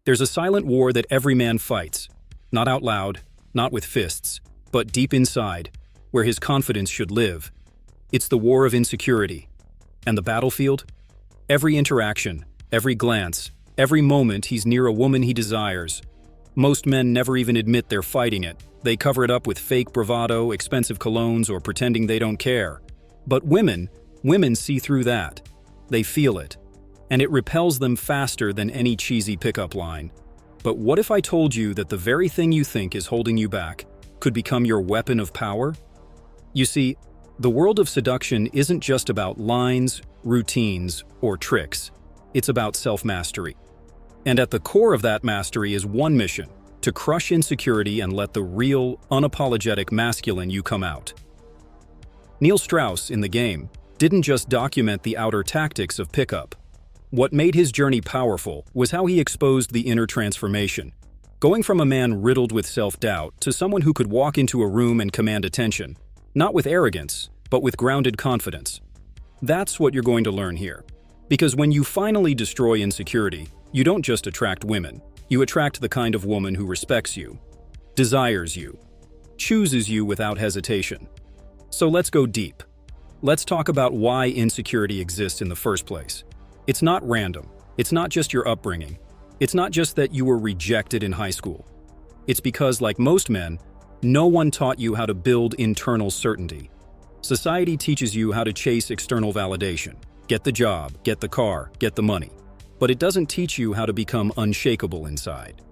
There's a silent war that every man fights, not out loud, not with fists, but deep inside, where his confidence should live. It's the war of insecurity. And the battlefield? Every interaction, every glance, every moment he's near a woman he desires. Most men never even admit they're fighting it. They cover it up with fake bravado, expensive colognes, or pretending they don't care. But women see through that. They feel it. And it repels them faster than any cheesy pickup line. But what if I told you that the very thing you think is holding you back could become your weapon of power? You see, the world of seduction isn't just about lines, routines, or tricks. It's about self-mastery. And at the core of that mastery is one mission: to crush insecurity and let the real, unapologetic masculine you come out. Neil Strauss, in The Game, didn't just document the outer tactics of pickup. What made his journey powerful was how he exposed the inner transformation, going from a man riddled with self-doubt to someone who could walk into a room and command attention, not with arrogance, but with grounded confidence. That's what you're going to learn here. Because when you finally destroy insecurity, you don't just attract women, you attract the kind of woman who respects you, desires you, chooses you without hesitation. So let's go deep. Let's talk about why insecurity exists in the first place. It's not random. It's not just your upbringing. It's not just that you were rejected in high school. It's because, like most men, no one taught you how to build internal certainty. Society teaches you how to chase external validation. Get the job, get the car, get the money. But it doesn't teach you how to become unshakable inside.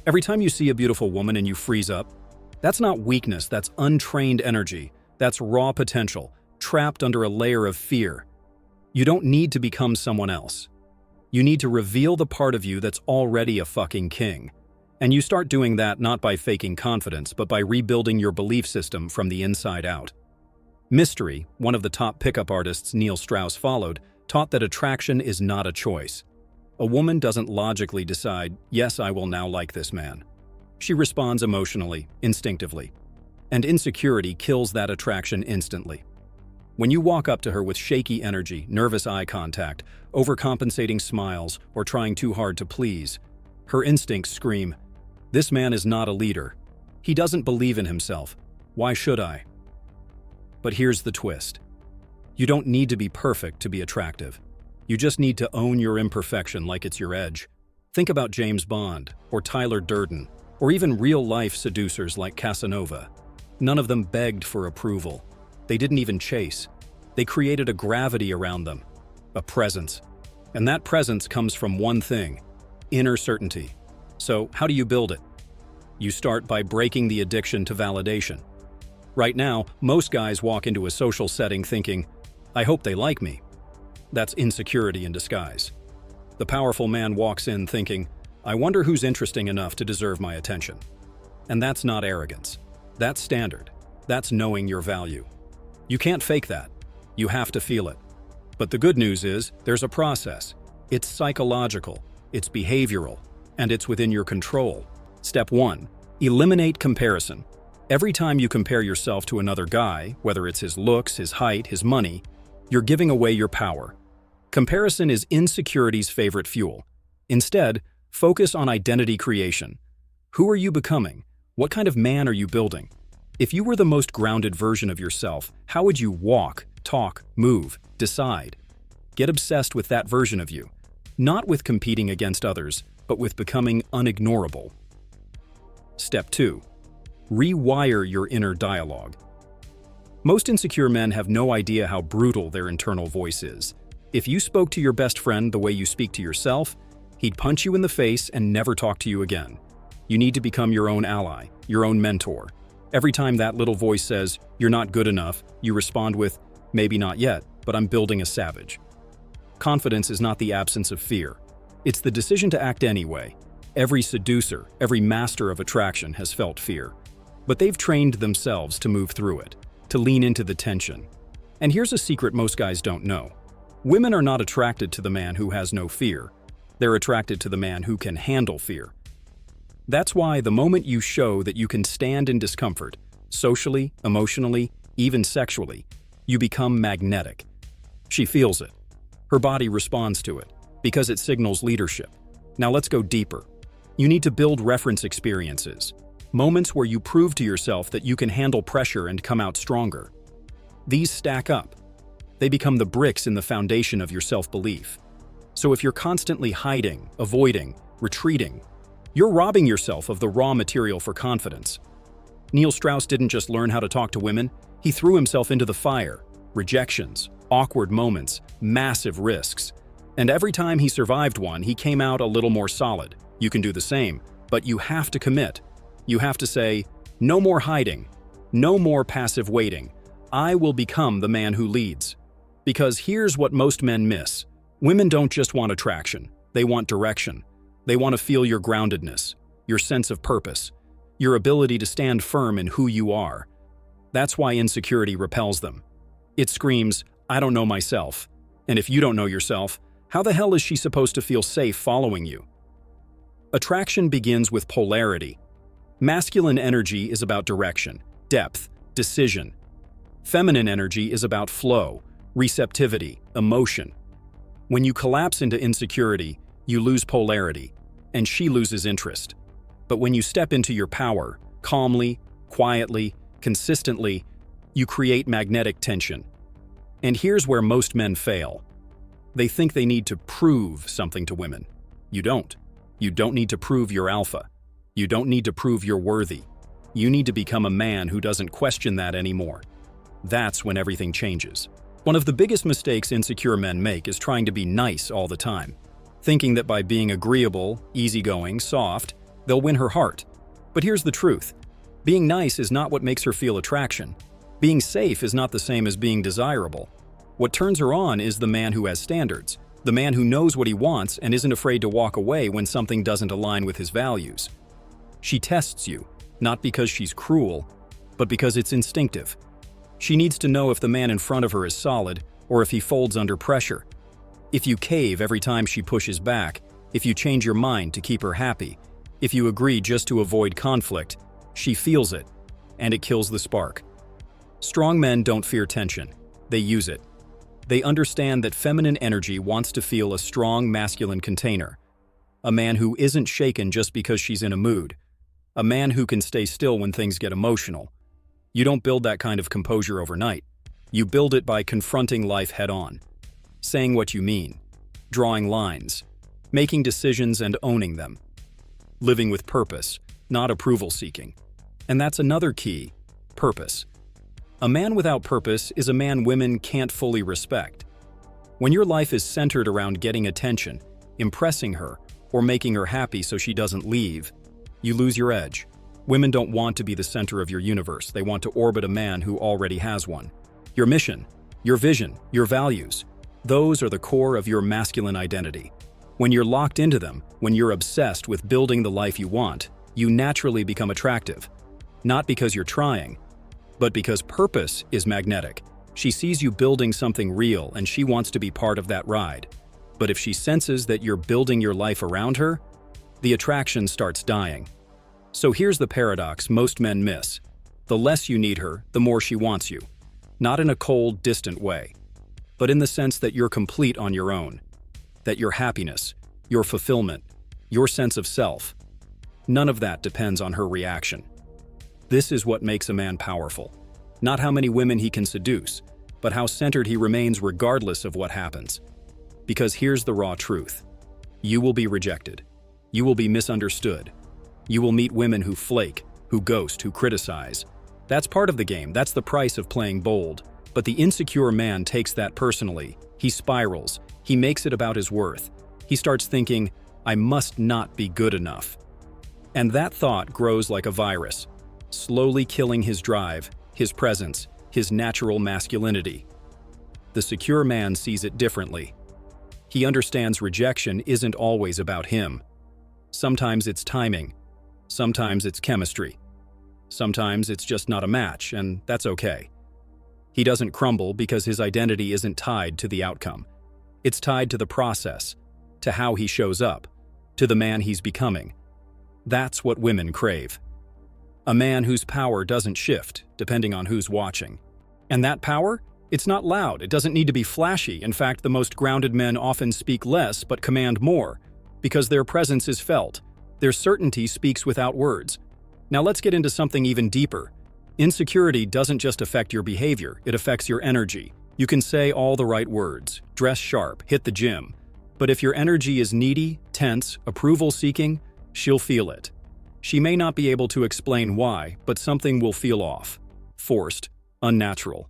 Every time you see a beautiful woman and you freeze up, that's not weakness, that's untrained energy. That's raw potential, trapped under a layer of fear. You don't need to become someone else. You need to reveal the part of you that's already a fucking king. And you start doing that not by faking confidence, but by rebuilding your belief system from the inside out. Mystery, one of the top pickup artists Neil Strauss followed, taught that attraction is not a choice. A woman doesn't logically decide, yes, I will now like this man. She responds emotionally, instinctively. And insecurity kills that attraction instantly. When you walk up to her with shaky energy, nervous eye contact, overcompensating smiles, or trying too hard to please, her instincts scream, "This man is not a leader. He doesn't believe in himself. Why should I?" But here's the twist. You don't need to be perfect to be attractive. You just need to own your imperfection like it's your edge. Think about James Bond, or Tyler Durden, or even real-life seducers like Casanova. None of them begged for approval. They didn't even chase. They created a gravity around them, a presence. And that presence comes from one thing: inner certainty. So how do you build it? You start by breaking the addiction to validation. Right now, most guys walk into a social setting thinking, "I hope they like me." That's insecurity in disguise. The powerful man walks in thinking, "I wonder who's interesting enough to deserve my attention." And that's not arrogance. That's standard. That's knowing your value. You can't fake that. You have to feel it. But the good news is, there's a process. It's psychological, it's behavioral, and it's within your control. Step 1. Eliminate comparison. Every time you compare yourself to another guy, whether it's his looks, his height, his money, you're giving away your power. Comparison is insecurity's favorite fuel. Instead, focus on identity creation. Who are you becoming? What kind of man are you building? If you were the most grounded version of yourself, how would you walk, talk, move, decide? Get obsessed with that version of you. Not with competing against others, but with becoming unignorable. Step 2. Rewire your inner dialogue. Most insecure men have no idea how brutal their internal voice is. If you spoke to your best friend the way you speak to yourself, he'd punch you in the face and never talk to you again. You need to become your own ally, your own mentor. Every time that little voice says, "You're not good enough," you respond with, "Maybe not yet, but I'm building a savage." Confidence is not the absence of fear. It's the decision to act anyway. Every seducer, every master of attraction has felt fear. But they've trained themselves to move through it, to lean into the tension. And here's a secret most guys don't know. Women are not attracted to the man who has no fear. They're attracted to the man who can handle fear. That's why the moment you show that you can stand in discomfort, socially, emotionally, even sexually, you become magnetic. She feels it. Her body responds to it, because it signals leadership. Now let's go deeper. You need to build reference experiences, moments where you prove to yourself that you can handle pressure and come out stronger. These stack up. They become the bricks in the foundation of your self-belief. So if you're constantly hiding, avoiding, retreating, you're robbing yourself of the raw material for confidence. Neil Strauss didn't just learn how to talk to women, he threw himself into the fire. Rejections, awkward moments, massive risks. And every time he survived one, he came out a little more solid. You can do the same, but you have to commit. You have to say, no more hiding, no more passive waiting. I will become the man who leads. Because here's what most men miss. Women don't just want attraction, they want direction. They want to feel your groundedness, your sense of purpose, your ability to stand firm in who you are. That's why insecurity repels them. It screams, I don't know myself. And if you don't know yourself, how the hell is she supposed to feel safe following you? Attraction begins with polarity. Masculine energy is about direction, depth, decision. Feminine energy is about flow, receptivity, emotion. When you collapse into insecurity, you lose polarity, and she loses interest. But when you step into your power, calmly, quietly, consistently, you create magnetic tension. And here's where most men fail. They think they need to prove something to women. You don't. You don't need to prove you're alpha. You don't need to prove you're worthy. You need to become a man who doesn't question that anymore. That's when everything changes. One of the biggest mistakes insecure men make is trying to be nice all the time, thinking that by being agreeable, easygoing, soft, they'll win her heart. But here's the truth. Being nice is not what makes her feel attraction. Being safe is not the same as being desirable. What turns her on is the man who has standards, the man who knows what he wants and isn't afraid to walk away when something doesn't align with his values. She tests you, not because she's cruel, but because it's instinctive. She needs to know if the man in front of her is solid or if he folds under pressure. If you cave every time she pushes back, if you change your mind to keep her happy, if you agree just to avoid conflict, she feels it, and it kills the spark. Strong men don't fear tension, they use it. They understand that feminine energy wants to feel a strong masculine container. A man who isn't shaken just because she's in a mood. A man who can stay still when things get emotional. You don't build that kind of composure overnight. You build it by confronting life head-on, saying what you mean, drawing lines, making decisions and owning them. Living with purpose, not approval-seeking. And that's another key, purpose. A man without purpose is a man women can't fully respect. When your life is centered around getting attention, impressing her, or making her happy so she doesn't leave, you lose your edge. Women don't want to be the center of your universe. They want to orbit a man who already has one. Your mission, your vision, your values, those are the core of your masculine identity. When you're locked into them, when you're obsessed with building the life you want, you naturally become attractive. Not because you're trying, but because purpose is magnetic. She sees you building something real and she wants to be part of that ride. But if she senses that you're building your life around her, the attraction starts dying. So here's the paradox most men miss. The less you need her, the more she wants you. Not in a cold, distant way, but in the sense that you're complete on your own. That your happiness, your fulfillment, your sense of self, none of that depends on her reaction. This is what makes a man powerful. Not how many women he can seduce, but how centered he remains regardless of what happens. Because here's the raw truth. You will be rejected. You will be misunderstood. You will meet women who flake, who ghost, who criticize. That's part of the game. That's the price of playing bold. But the insecure man takes that personally. He spirals. He makes it about his worth. He starts thinking, I must not be good enough. And that thought grows like a virus, slowly killing his drive, his presence, his natural masculinity. The secure man sees it differently. He understands rejection isn't always about him. Sometimes it's timing. Sometimes it's chemistry. Sometimes it's just not a match, and that's okay. He doesn't crumble because his identity isn't tied to the outcome. It's tied to the process, to how he shows up, to the man he's becoming. That's what women crave. A man whose power doesn't shift, depending on who's watching. And that power? It's not loud, it doesn't need to be flashy. In fact, the most grounded men often speak less but command more, because their presence is felt. Their certainty speaks without words. Now let's get into something even deeper. Insecurity doesn't just affect your behavior, it affects your energy. You can say all the right words, dress sharp, hit the gym. But if your energy is needy, tense, approval-seeking, she'll feel it. She may not be able to explain why, but something will feel off, forced, unnatural.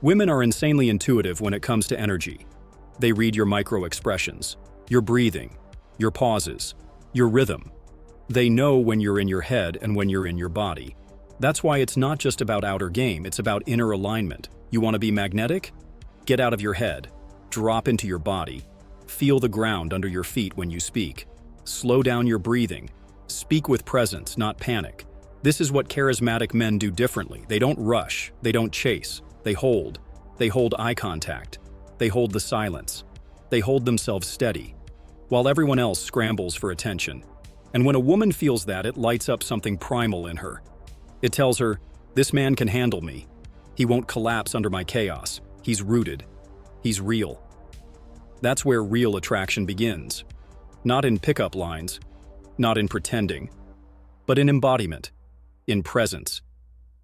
Women are insanely intuitive when it comes to energy. They read your micro-expressions, your breathing, your pauses, your rhythm. They know when you're in your head and when you're in your body. That's why it's not just about outer game, it's about inner alignment. You want to be magnetic? Get out of your head. Drop into your body. Feel the ground under your feet when you speak. Slow down your breathing. Speak with presence, not panic. This is what charismatic men do differently. They don't rush. They don't chase. They hold. They hold eye contact. They hold the silence. They hold themselves steady, while everyone else scrambles for attention. And when a woman feels that, it lights up something primal in her. It tells her, this man can handle me. He won't collapse under my chaos. He's rooted. He's real. That's where real attraction begins. Not in pickup lines, not in pretending, but in embodiment, in presence,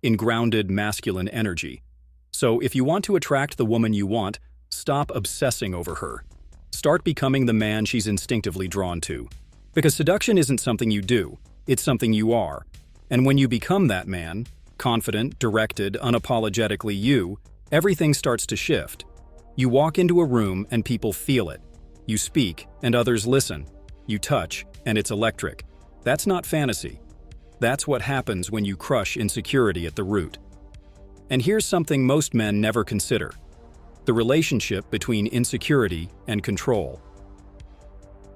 in grounded masculine energy. So if you want to attract the woman you want, stop obsessing over her. Start becoming the man she's instinctively drawn to. Because seduction isn't something you do, it's something you are. And when you become that man, confident, directed, unapologetically you, everything starts to shift. You walk into a room and people feel it. You speak and others listen. You touch and it's electric. That's not fantasy. That's what happens when you crush insecurity at the root. And here's something most men never consider: the relationship between insecurity and control.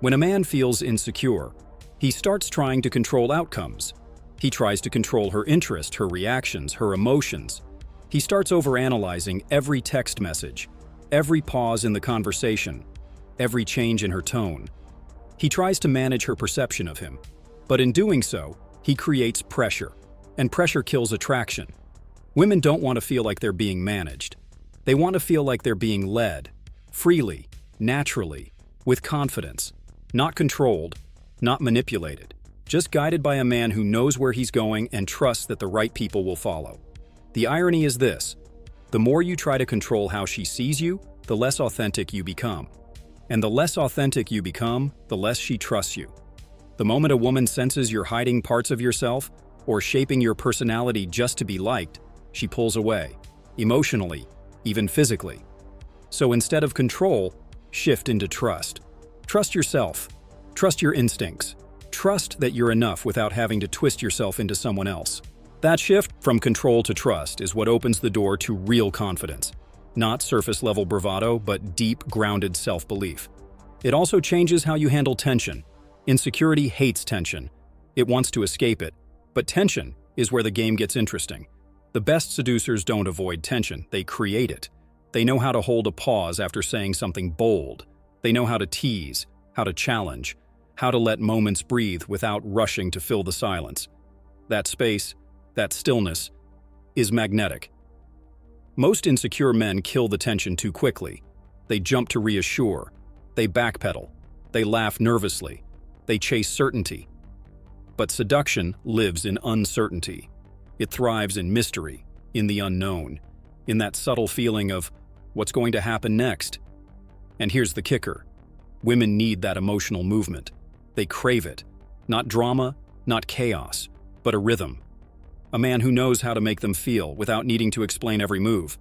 When a man feels insecure, he starts trying to control outcomes. He tries to control her interest, her reactions, her emotions. He starts overanalyzing every text message, every pause in the conversation, every change in her tone. He tries to manage her perception of him, but in doing so, he creates pressure, and pressure kills attraction. Women don't want to feel like they're being managed. They want to feel like they're being led, freely, naturally, with confidence, not controlled, not manipulated, just guided by a man who knows where he's going and trusts that the right people will follow. The irony is this: the more you try to control how she sees you, the less authentic you become. And the less authentic you become, the less she trusts you. The moment a woman senses you're hiding parts of yourself or shaping your personality just to be liked, she pulls away, emotionally, even physically. So instead of control, shift into trust. Trust yourself. Trust your instincts. Trust that you're enough without having to twist yourself into someone else. That shift from control to trust is what opens the door to real confidence. Not surface-level bravado, but deep, grounded self-belief. It also changes how you handle tension. Insecurity hates tension. It wants to escape it. But tension is where the game gets interesting. The best seducers don't avoid tension, they create it. They know how to hold a pause after saying something bold. They know how to tease, how to challenge, how to let moments breathe without rushing to fill the silence. That space, that stillness, is magnetic. Most insecure men kill the tension too quickly. They jump to reassure. They backpedal. They laugh nervously. They chase certainty. But seduction lives in uncertainty. It thrives in mystery, in the unknown, in that subtle feeling of what's going to happen next. And here's the kicker: women need that emotional movement. They crave it. Not drama, not chaos, but a rhythm. A man who knows how to make them feel without needing to explain every move.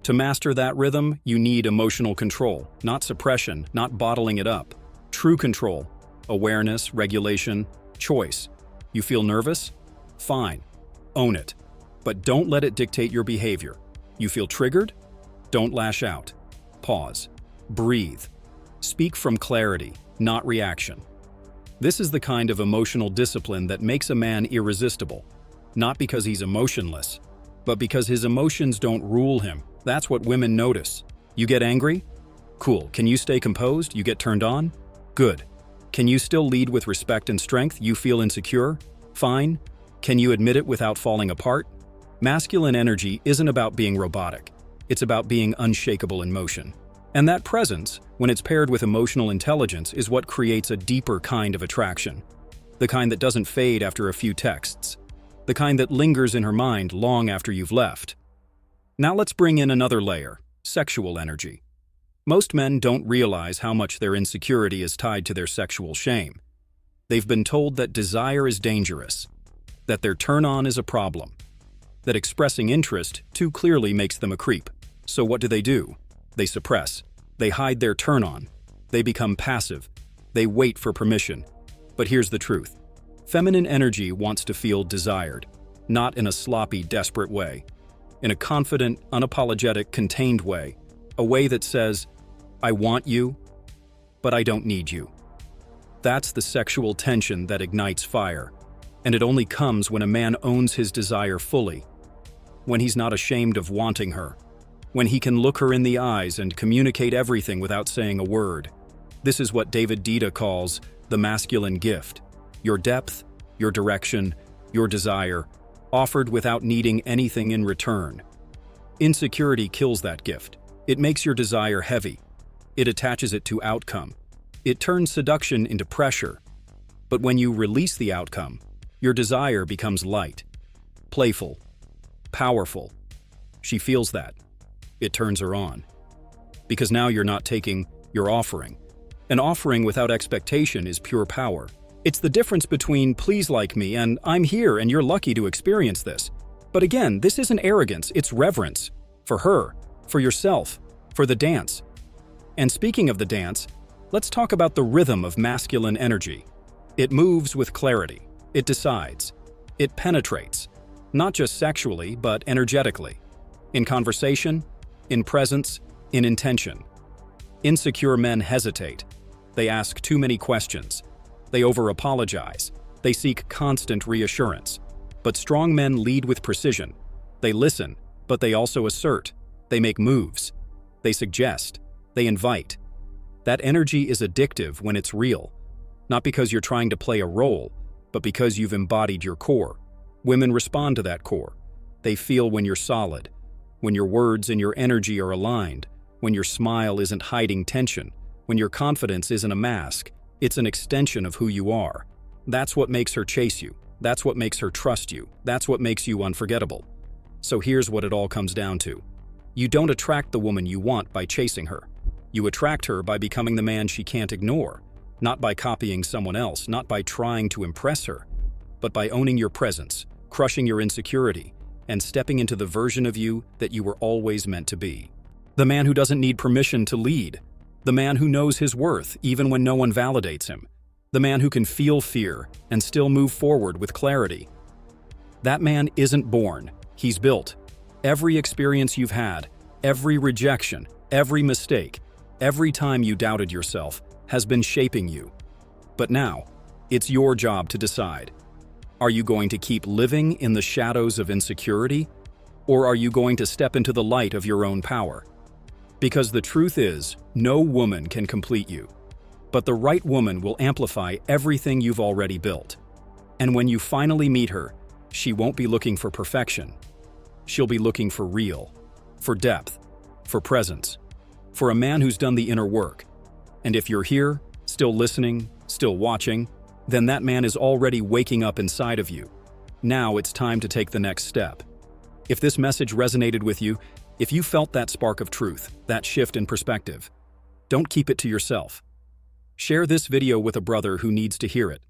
To master that rhythm, you need emotional control, not suppression, not bottling it up. True control, awareness, regulation, choice. You feel nervous? Fine. Own it. But don't let it dictate your behavior. You feel triggered? Don't lash out. Pause. Breathe. Speak from clarity, not reaction. This is the kind of emotional discipline that makes a man irresistible. Not because he's emotionless, but because his emotions don't rule him. That's what women notice. You get angry? Cool. Can you stay composed? You get turned on? Good. Can you still lead with respect and strength? You feel insecure? Fine. Can you admit it without falling apart? Masculine energy isn't about being robotic. It's about being unshakable in motion. And that presence, when it's paired with emotional intelligence, is what creates a deeper kind of attraction. the kind that doesn't fade after a few texts, the kind that lingers in her mind long after you've left. Now let's bring in another layer, sexual energy. Most men don't realize how much their insecurity is tied to their sexual shame. They've been told that desire is dangerous, that their turn-on is a problem, that expressing interest too clearly makes them a creep. So what do? They suppress. They hide their turn-on. They become passive. They wait for permission. But here's the truth. Feminine energy wants to feel desired, not in a sloppy, desperate way. In a confident, unapologetic, contained way. A way that says, I want you, but I don't need you. That's the sexual tension that ignites fire. And it only comes when a man owns his desire fully. When he's not ashamed of wanting her. When he can look her in the eyes and communicate everything without saying a word. This is what David Dita calls the masculine gift. Your depth, your direction, your desire, offered without needing anything in return. Insecurity kills that gift. It makes your desire heavy. It attaches it to outcome. It turns seduction into pressure. But when you release the outcome, your desire becomes light, playful, powerful. She feels that. It turns her on. Because now you're not taking, you're offering. An offering without expectation is pure power. It's the difference between please like me and I'm here and you're lucky to experience this. But again, this isn't arrogance, it's reverence. For her, for yourself, for the dance. And speaking of the dance, let's talk about the rhythm of masculine energy. It moves with clarity. It decides. It penetrates. Not just sexually, but energetically. In conversation, in presence, in intention. Insecure men hesitate. They ask too many questions. They over-apologize. They seek constant reassurance. But strong men lead with precision. They listen, but they also assert. They make moves. They suggest. They invite. That energy is addictive when it's real. Not because you're trying to play a role, but because you've embodied your core. Women respond to that core. They feel when you're solid, when your words and your energy are aligned, when your smile isn't hiding tension, when your confidence isn't a mask, it's an extension of who you are. That's what makes her chase you. That's what makes her trust you. That's what makes you unforgettable. So here's what it all comes down to. You don't attract the woman you want by chasing her. You attract her by becoming the man she can't ignore, not by copying someone else, not by trying to impress her, but by owning your presence, crushing your insecurity, and stepping into the version of you that you were always meant to be. The man who doesn't need permission to lead. The man who knows his worth even when no one validates him. The man who can feel fear and still move forward with clarity. That man isn't born, he's built. Every experience you've had, every rejection, every mistake, every time you doubted yourself has been shaping you. But now, it's your job to decide. Are you going to keep living in the shadows of insecurity? Or are you going to step into the light of your own power? Because the truth is, no woman can complete you. But the right woman will amplify everything you've already built. And when you finally meet her, she won't be looking for perfection. She'll be looking for real, for depth, for presence, for a man who's done the inner work. And if you're here, still listening, still watching, then that man is already waking up inside of you. Now it's time to take the next step. If this message resonated with you, if you felt that spark of truth, that shift in perspective, don't keep it to yourself. Share this video with a brother who needs to hear it.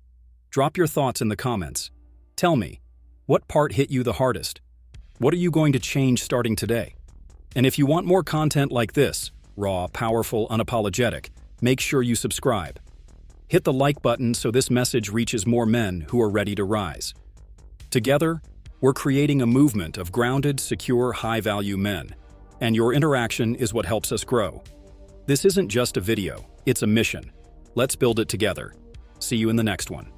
Drop your thoughts in the comments. Tell me, what part hit you the hardest? What are you going to change starting today? And if you want more content like this, raw, powerful, unapologetic, make sure you subscribe. Hit the like button so this message reaches more men who are ready to rise. Together, we're creating a movement of grounded, secure, high-value men, and your interaction is what helps us grow. This isn't just a video, it's a mission. Let's build it together. See you in the next one.